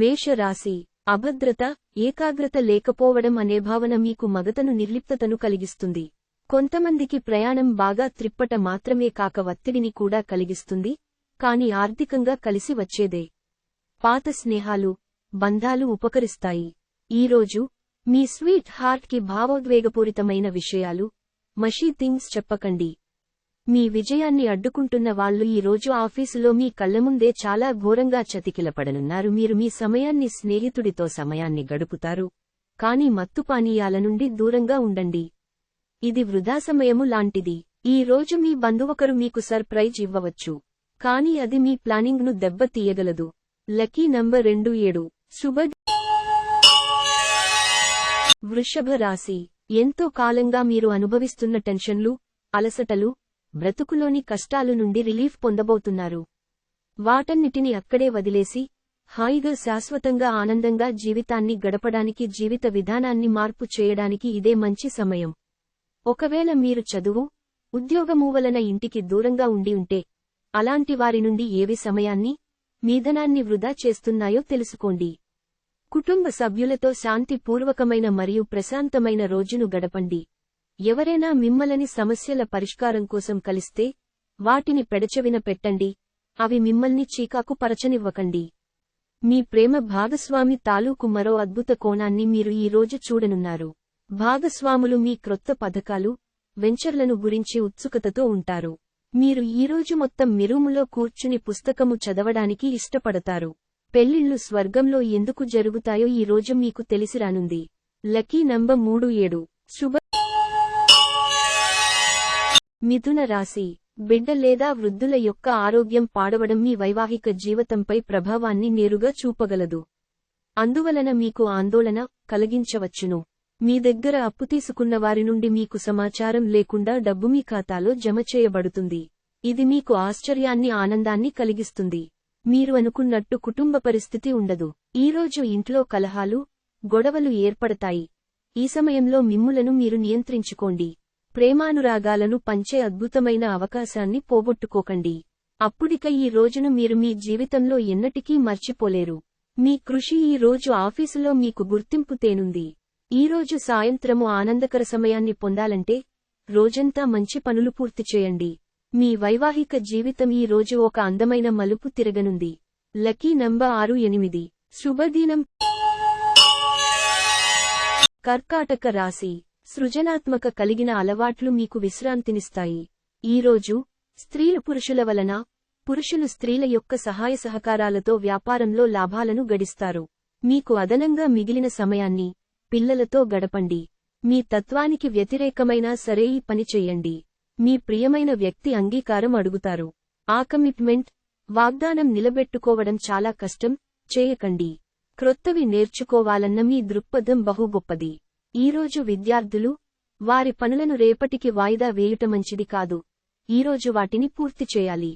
మేషరాశి. అభద్రత, ఏకాగ్రత లేకపోవడం అనే భావన మీకు మగతను నిర్లిప్తతను కలిగిస్తుంది. కొంతమందికి ప్రయాణం బాగా త్రిప్పట మాత్రమే కాక ఒత్తిడిని కూడా కలిగిస్తుంది, కాని ఆర్థికంగా కలిసి వచ్చేదే. పాత స్నేహాలు, బంధాలు ఉపకరిస్తాయి. ఈరోజు మీ స్వీట్ హార్ట్ కి భావోద్వేగపూరితమైన విషయాలు, మషీ థింగ్స్ చెప్పకండి. మీ విజయాన్ని అడ్డుకుంటున్న వాళ్లు ఈ రోజు ఆఫీసులో మీ కళ్లముందే చాలా ఘోరంగా చతికిలపడనున్నారు. మీరు మీ సమయాన్ని స్నేహితుడితో సమయాన్ని గడుపుతారు, కాని మత్తుపానీయాల నుండి దూరంగా ఉండండి. ఇది వృధా సమయము లాంటిది. ఈ రోజు మీ బంధువొకరు మీకు సర్ప్రైజ్ ఇవ్వవచ్చు, కాని అది మీ ప్లానింగ్ను దెబ్బతీయగలదు. Lucky number 27. శుభ. వృషభ రాశి. ఎంతో కాలంగా మీరు అనుభవిస్తున్న టెన్షన్లు, అలసటలు, బ్రతుకులోని కష్టాలు నుండి రిలీఫ్ పొందబోతున్నారు. వాటన్నిటిని అక్కడే వదిలేసి హాయిగా శాశ్వతంగా ఆనందంగా జీవితాన్ని గడపడానికి, జీవిత విధానాన్ని మార్పు చేయడానికి ఇదే మంచి సమయం. ఒకవేళ మీరు చదువు, ఉద్యోగము వలన ఇంటికి దూరంగా ఉండి ఉంటే, అలాంటి వారి నుండి ఏవి సమయాన్ని, మీధనాన్ని వృధా చేస్తున్నాయో తెలుసుకోండి. కుటుంబ సభ్యులతో శాంతిపూర్వకమైన మరియు ప్రశాంతమైన రోజును గడపండి. ఎవరైనా మిమ్మల్ని సమస్యల పరిష్కారం కోసం కలిస్తే వాటిని పెడచెవిన పెట్టండి, అవి మిమ్మల్ని చీకాకు పరచనివ్వకండి. మీ ప్రేమ భాగస్వామి తాలూకు మరో అద్భుత కోణాన్ని మీరు ఈ రోజు చూడనున్నారు. భాగస్వాములు మీ క్రొత్త పథకాలు, వెంచర్లను గురించి ఉత్సుకతతో ఉంటారు. మీరు ఈరోజు మొత్తం మిరూములో కూర్చుని పుస్తకము చదవడానికి ఇష్టపడతారు. పెళ్లిళ్లు స్వర్గంలో ఎందుకు జరుగుతాయో ఈ రోజు మీకు తెలిసిరానుంది. Lucky number 37. శుభ. మిథున రాశి. బిడ్డ లేదా వృద్ధుల యొక్క ఆరోగ్యం పాడవడం మీ వైవాహిక జీవితంపై ప్రభావాన్ని నేరుగా చూపగలదు. అందువలన మీకు ఆందోళన కలిగించవచ్చును. మీ దగ్గర అప్పు తీసుకున్న వారి నుండి మీకు సమాచారం లేకుండా డబ్బు మీ ఖాతాలో జమ చేయబడుతుంది. ఇది మీకు ఆశ్చర్యాన్ని, ఆనందాన్ని కలిగిస్తుంది. మీరు అనుకున్నట్టు కుటుంబ పరిస్థితి ఉండదు. ఈరోజు ఇంట్లో కలహాలు, గొడవలు ఏర్పడతాయి. ఈ సమయంలో మిమ్ములను మీరు నియంత్రించుకోండి. ప్రేమానురాగాలను పంచే అద్భుతమైన అవకాశాన్ని పోగొట్టుకోకండి. అప్పుడిక ఈ రోజును మీరు మీ జీవితంలో ఎన్నటికీ మర్చిపోలేరు. మీ కృషి ఈ రోజు ఆఫీసులో మీకు గుర్తింపు తేనుంది. ఈరోజు సాయంత్రము ఆనందకర సమయాన్ని పొందాలంటే రోజంతా మంచి పనులు పూర్తి చేయండి. మీ వైవాహిక జీవితం ఈ రోజు ఒక అందమైన మలుపు తిరగనుంది. Lucky number 6-8. శుభదినం. కర్కాటక రాశి. సృజనాత్మక కలిగిన అలవాట్లు మీకు విశ్రాంతినిస్తాయి. ఈరోజు స్త్రీలు పురుషుల వలన, పురుషులు స్త్రీల యొక్క సహాయ సహకారాలతో వ్యాపారంలో లాభాలను గడిస్తారు. మీకు అదనంగా మిగిలిన సమయాన్ని పిల్లలతో గడపండి. మీ తత్వానికి వ్యతిరేకమైనా సరే ఈ పని చెయ్యండి. మీ ప్రియమైన వ్యక్తి అంగీకారం అడుగుతారు. ఆ కమిట్మెంట్, వాగ్దానం నిలబెట్టుకోవడం చాలా కష్టం, చేయకండి. క్రొత్తవి నేర్చుకోవాలన్న మీ దృక్పథం బహు గొప్పది. ఈరోజు విద్యార్థులు వారి పనులను రేపటికి వాయిదా వేయుట మంచిది కాదు. ఈరోజు వాటిని పూర్తి చేయాలి.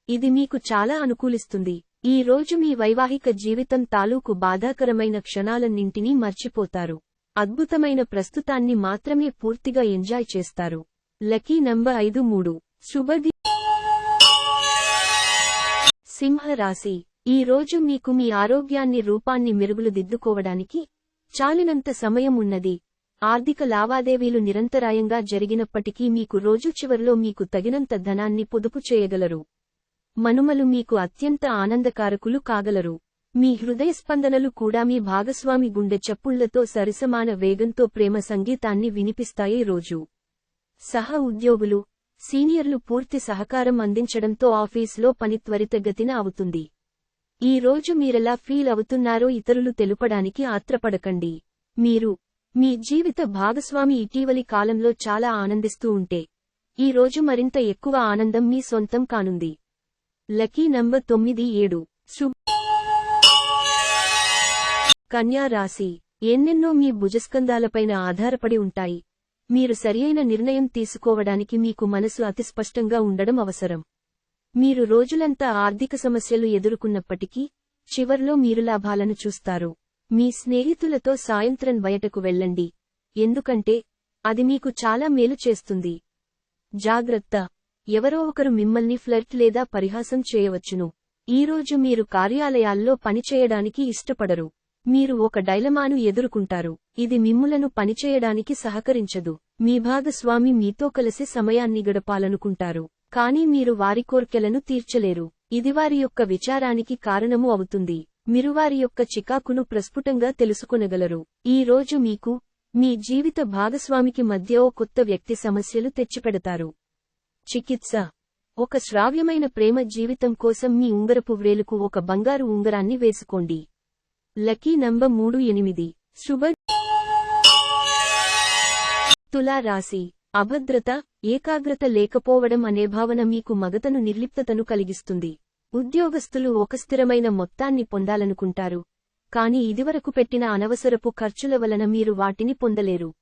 ఇది మీకు చాలా అనుకూలిస్తుంది. ఈ రోజు మీ వైవాహిక జీవితం తాలూకు బాధాకరమైన క్షణాలన్నింటినీ మర్చిపోతారు. అద్భుతమైన ప్రస్తుతాన్ని మాత్రమే పూర్తిగా ఎంజాయ్ చేస్తారు. Lucky number 5-3. శుభది. సింహరాశి. ఈ రోజు మీకు మీ ఆరోగ్యాన్ని, రూపాన్ని మెరుగుదిద్దుకోవడానికి చాలినంత సమయం ఉన్నది. ఆర్థిక లావాదేవీలు నిరంతరాయంగా జరిగినప్పటికీ మీకు రోజు చివర్లో మీకు తగినంత ధనాన్ని పొదుపు చేయగలరు. మనుమలు మీకు అత్యంత ఆనందకారకులు కాగలరు. మీ హృదయస్పందనలు కూడా మీ భాగస్వామి గుండె చప్పుళ్లతో సరిసమాన వేగంతో ప్రేమ సంగీతాన్ని వినిపిస్తాయి. రోజు సహ ఉద్యోగులు, సీనియర్లు పూర్తి సహకారం అందించడంతో ఆఫీసులో పని త్వరితగతిన అవుతుంది. ఈ రోజు మీరెలా ఫీల్ అవుతున్నారో ఇతరులు తెలుపడానికి ఆత్రపడకండి. మీరు మీ జీవిత భాగస్వామి ఇటీవలి కాలంలో చాలా ఆనందిస్తూ ఉంటే, ఈ రోజు మరింత ఎక్కువ ఆనందం మీ సొంతం కానుంది. Lucky number 9-7. శుభ. కన్యా రాశి. ఎన్నెన్నో మీ భుజస్కంధాలపైన ఆధారపడి ఉంటాయి. మీరు సరియైన నిర్ణయం తీసుకోవడానికి మీకు మనసు అతి స్పష్టంగా ఉండడం అవసరం. మీరు రోజులంతా ఆర్థిక సమస్యలు ఎదుర్కొన్నప్పటికీ చివర్లో మీరు లాభాలను చూస్తారు. మీ స్నేహితులతో సాయంత్రం బయటకు వెళ్ళండి, ఎందుకంటే అది మీకు చాలా మేలు చేస్తుంది. జాగ్రత్త, ఎవరో ఒకరు మిమ్మల్ని ఫ్లర్ట్ లేదా పరిహాసం చేయవచ్చును. ఈరోజు మీరు కార్యాలయాల్లో పనిచేయడానికి ఇష్టపడరు. మీరు ఒక డైలమాను ఎదుర్కొంటారు. ఇది మిమ్ములను పనిచేయడానికి సహకరించదు. మీ భాగస్వామి మీతో కలిసి సమయాన్ని గడపాలనుకుంటారు. కానీ మీరు వారి కోర్కెలను తీర్చలేరు. ఇది వారి యొక్క విచారానికి కారణము అవుతుంది. మీరు వారి యొక్క చికాకును ప్రస్ఫుటంగా తెలుసుకొనగలరు. ఈ రోజు మీకు, మీ జీవిత భాగస్వామికి మధ్య ఓ కొత్త వ్యక్తి సమస్యలు తెచ్చిపెడతారు. చికిత్స. ఒక శ్రావ్యమైన ప్రేమ జీవితం కోసం మీ ఉంగరపు వ్రేలుకు ఒక బంగారు ఉంగరాన్ని వేసుకోండి. Lucky number 38. శుభ. తులా రాశి. అభద్రత, ఏకాగ్రత లేకపోవడం అనే భావన మీకు మగతను నిర్లిప్తతను కలిగిస్తుంది. ఉద్యోగస్తులు ఒక స్థిరమైన మొత్తాన్ని పొందాలనుకుంటారు. కాని ఇదివరకు పెట్టిన అనవసరపు ఖర్చుల వలన మీరు వాటిని పొందలేరు.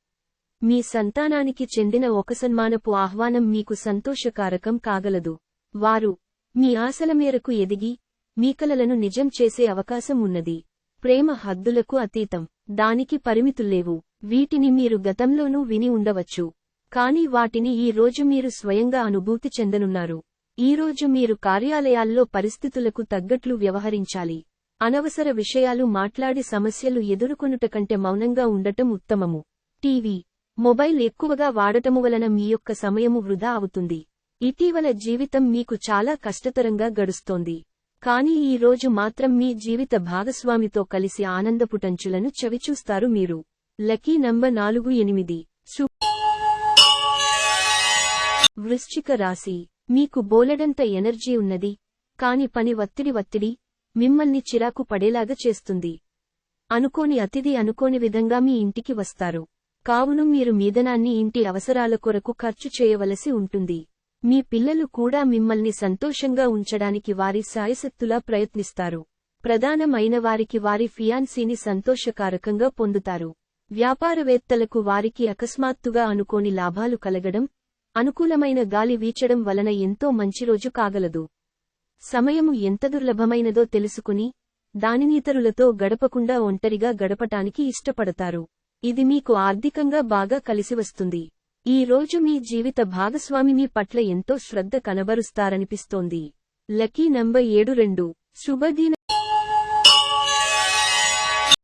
మీ సంతానానికి చెందిన ఒక సన్మానపు ఆహ్వానం మీకు సంతోషకారకం కాగలదు. వారు మీ ఆశల మేరకు ఎదిగి, మీ కలలను నిజం చేసే అవకాశం ఉన్నది. ప్రేమ హద్దులకు అతీతం. దానికి పరిమితుల్లేవు. వీటిని మీరు గతంలోనూ విని ఉండవచ్చు. కానీ వాటిని ఈ రోజు మీరు స్వయంగా అనుభూతి చెందనున్నారు. ఈరోజు మీరు కార్యాలయాల్లో పరిస్థితులకు తగ్గట్లు వ్యవహరించాలి. అనవసర విషయాలు మాట్లాడి సమస్యలు ఎదుర్కొనుట కంటే మౌనంగా ఉండటం ఉత్తమము. టీవీ, మొబైల్ ఎక్కువగా వాడటము వలన మీ యొక్క సమయము వృధా అవుతుంది. ఇటీవల జీవితం మీకు చాలా కష్టతరంగా గడుస్తోంది. కానీ ఈ రోజు మాత్రం మీ జీవిత భాగస్వామితో కలిసి ఆనందపుటంచులను చవిచూస్తారు మీరు. Lucky number 48. వృశ్చిక రాశి. మీకు బోలెడంత ఎనర్జీ ఉన్నది. కాని పని ఒత్తిడి మిమ్మల్ని చిరాకు పడేలాగా చేస్తుంది. అనుకోని అతిథి అనుకోని విధంగా మీ ఇంటికి వస్తారు. కావున మీరు మీదనాన్ని ఇంటి అవసరాల కొరకు ఖర్చు చేయవలసి ఉంటుంది. మీ పిల్లలు కూడా మిమ్మల్ని సంతోషంగా ఉంచడానికి వారి సాయశక్తులా ప్రయత్నిస్తారు. ప్రధానమైన వారికి వారి ఫియాన్సీని సంతోషకారకంగా పొందుతారు. వ్యాపారవేత్తలకు వారికి అకస్మాత్తుగా అనుకోని లాభాలు కలగడం, అనుకూలమైన గాలి వీచడం వలన ఎంతో మంచి రోజు కాగలదు. సమయము ఎంత దుర్లభమైనదో తెలుసుకుని, దానినితరులతో గడపకుండా ఒంటరిగా గడపటానికి ఇష్టపడతారు. ఇది మీకు ఆర్థికంగా బాగా కలిసివస్తుంది. ఈ రోజు మీ జీవిత భాగస్వామి మీ పట్ల ఎంతో శ్రద్ధ కనబరుస్తారనిపిస్తోంది. Lucky number 72. శుభదిన.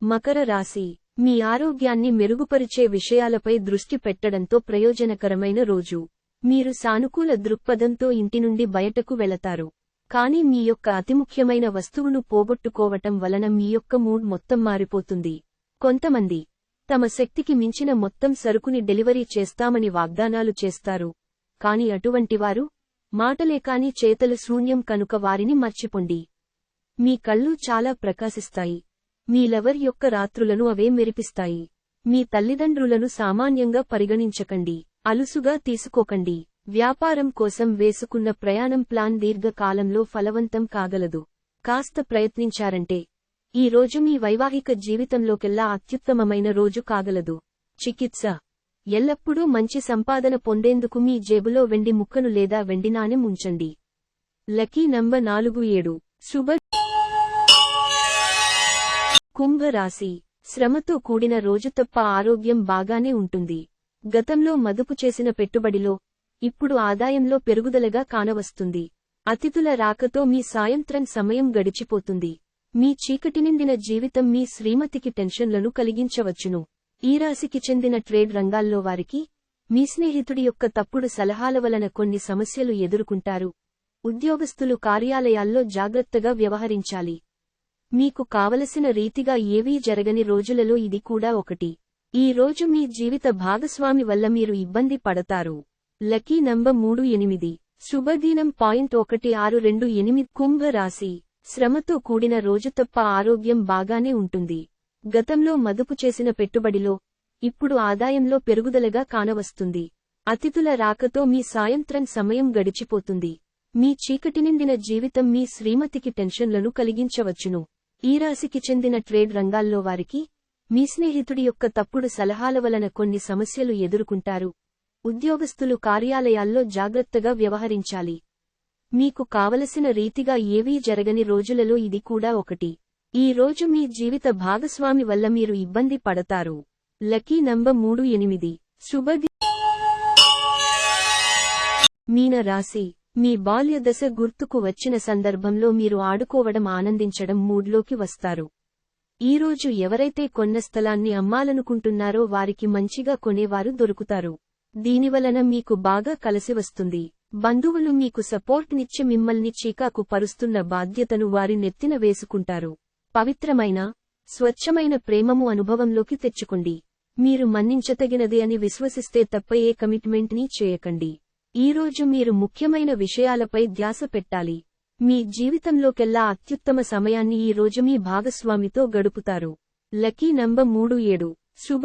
మకర రాశి. మీ ఆరోగ్యాన్ని మెరుగుపరిచే విషయాలపై దృష్టి పెట్టడంతో ప్రయోజనకరమైన రోజు. మీరు సానుకూల దృక్పథంతో ఇంటి నుండి బయటకు వెళతారు. కానీ మీ యొక్క అతి ముఖ్యమైన వస్తువును పోగొట్టుకోవటం వలన మీ యొక్క మూడ్ మొత్తం మారిపోతుంది. కొంతమంది తమ శక్తికి మించిన మొత్తం సరుకుని డెలివరీ చేస్తామని వాగ్దానాలు చేస్తారు. కాని అటువంటివారు మాటలే కాని చేతలు శూన్యం కనుక వారిని మర్చిపోండి. మీ కళ్ళు చాలా ప్రకాశిస్తాయి. మీ లవర్ యొక్క రాత్రులను అవే మెరిపిస్తాయి. మీ తల్లిదండ్రులను సామాన్యంగా పరిగణించకండి. అలుసుగా తీసుకోకండి. వ్యాపారం కోసం వేసుకున్న ప్రయాణం ప్లాన్ దీర్ఘకాలంలో ఫలవంతం కాగలదు. కాస్త ప్రయత్నించారంటే ఈ రోజు మీ వైవాహిక జీవితంలోకెల్లా అత్యుత్తమమైన రోజు కాగలదు. చికిత్స. ఎల్లప్పుడూ మంచి సంపాదన పొందేందుకు మీ జేబులో వెండి ముక్కను లేదా వెండి నాణెం ఉంచండి. Lucky number 47. శుభ. కుంభరాశి. శ్రమతో కూడిన రోజు తప్ప ఆరోగ్యం బాగానే ఉంటుంది. గతంలో మదుపు చేసిన పెట్టుబడిలో ఇప్పుడు ఆదాయంలో పెరుగుదలగా కానవస్తుంది. అతిథుల రాకతో మీ సాయంత్రం సమయం గడిచిపోతుంది. మీ చీకటి నిండిన జీవితం మీ శ్రీమతికి టెన్షన్లను కలిగించవచ్చును. ఈ రాశికి చెందిన ట్రేడ్ రంగాల్లో వారికి మీ స్నేహితుడి యొక్క తప్పుడు సలహాల వలన కొన్ని సమస్యలు ఎదుర్కొంటారు. ఉద్యోగస్తులు కార్యాలయాల్లో జాగ్రత్తగా వ్యవహరించాలి. మీకు కావలసిన రీతిగా ఏవీ జరగని రోజులలో ఇది కూడా ఒకటి. ఈ రోజు మీ జీవిత భాగస్వామి వల్ల మీరు ఇబ్బంది పడతారు. Lucky number 38. శుభదినం. 1628. కుంభ రాశి. శ్రమతో కూడిన రోజు తప్ప ఆరోగ్యం బాగానే ఉంటుంది. గతంలో మదుపు చేసిన పెట్టుబడిలో ఇప్పుడు ఆదాయంలో పెరుగుదలగా కానవస్తుంది. అతిథుల రాకతో మీ సాయంత్రం సమయం గడిచిపోతుంది. మీ చీకటి నిండిన జీవితం మీ శ్రీమతికి టెన్షన్లను కలిగించవచ్చును. ఈ రాశికి చెందిన ట్రేడ్ రంగాల్లో వారికి మీ స్నేహితుడి యొక్క తప్పుడు సలహాల వలన కొన్ని సమస్యలు ఎదుర్కొంటారు. ఉద్యోగస్తులు కార్యాలయాల్లో జాగ్రత్తగా వ్యవహరించాలి. మీకు కావలసిన రీతిగా ఏవీ జరగని రోజులలో ఇది కూడా ఒకటి. ఈ రోజు మీ జీవిత భాగస్వామి వల్ల మీరు ఇబ్బంది పడతారు. Lucky number 38. శుభది. మీన రాశి. మీ బాల్యదశ గుర్తుకు వచ్చిన సందర్భంలో మీరు ఆడుకోవడం ఆనందించడం మూడ్లోకి వస్తారు. ఈరోజు ఎవరైతే కొన్న స్థలాన్ని అమ్మాలనుకుంటున్నారో వారికి మంచిగా కొనేవారు దొరుకుతారు. దీనివలన మీకు బాగా కలిసివస్తుంది. బంధువులు మీకు సపోర్ట్ నిచ్చి మిమ్మల్ని చీకాకు పరుస్తున్న బాధ్యతను వారి నెత్తిన వేసుకుంటారు. పవిత్రమైన, స్వచ్ఛమైన ప్రేమము అనుభవంలోకి తెచ్చుకోండి. మీరు మన్నించతగినది అని విశ్వసిస్తే తప్ప ఏ కమిట్మెంట్ని చేయకండి. ఈరోజు మీరు ముఖ్యమైన విషయాలపై ధ్యాస పెట్టాలి. మీ జీవితంలోకెల్లా అత్యుత్తమ సమయాన్ని ఈ రోజు మీ భాగస్వామితో గడుపుతారు. Lucky number 37. శుభ